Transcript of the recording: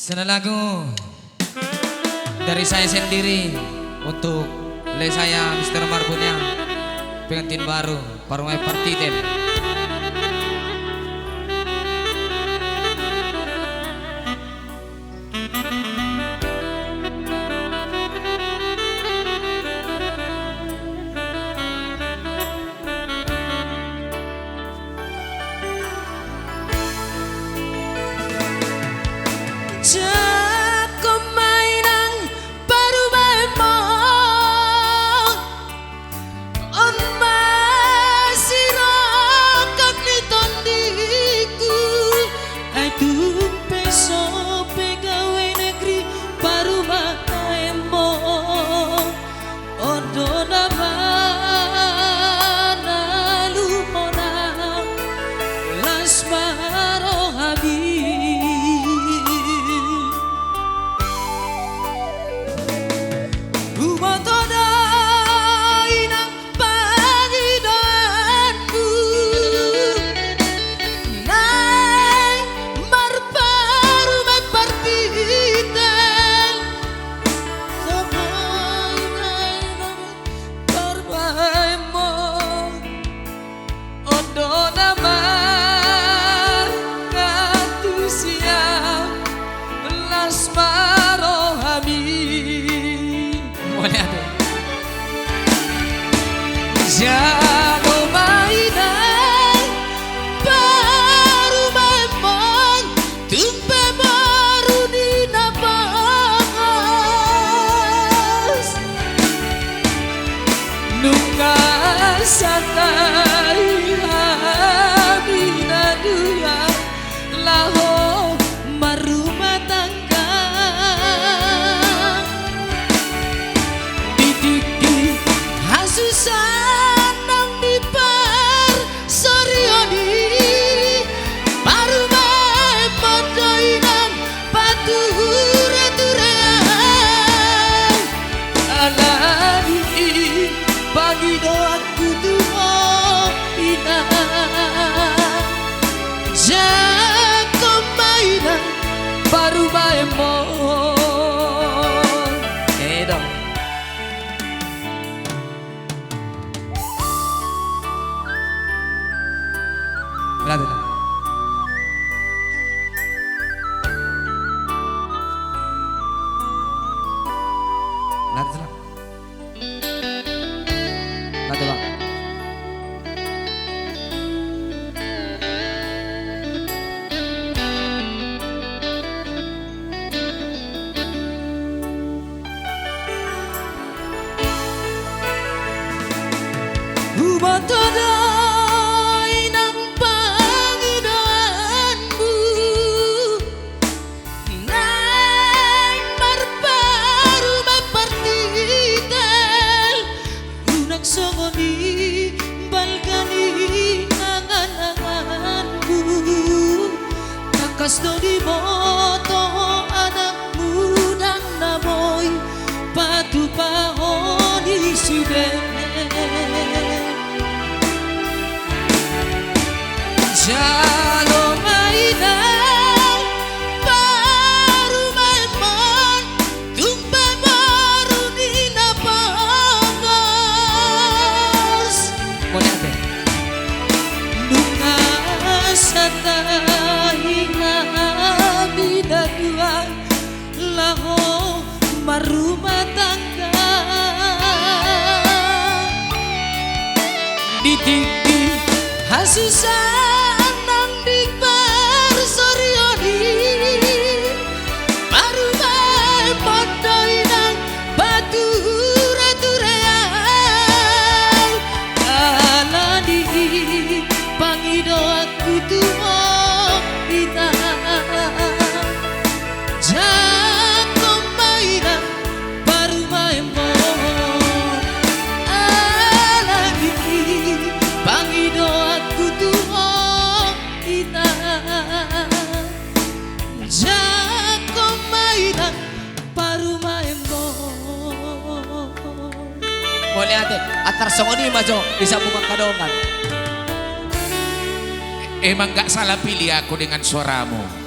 Senang lagu dari saya sendiri untuk saya Mr. Marbunya pengantin baru Parumai Partiten. Jago mainan baru memang tumpe baru di nafas nunga santai habina dua laho marumah tangga didik hasusan bagi doaku tuh indah jago mainan baru baemon dong Lada. Batodai nang pangidanmu nang marbaru mepartitel unak songoni balkani angan-anganmu takas do di moto anakmu dan namoy patu pahoni sudah Jalo mainan baru memang tumpe baru di nafas nunga santai bina dua laho marumah tangga didik hasusan boleh atar songoni majo bisa buka kadongan. Emang gak salah pilih aku dengan suaramu.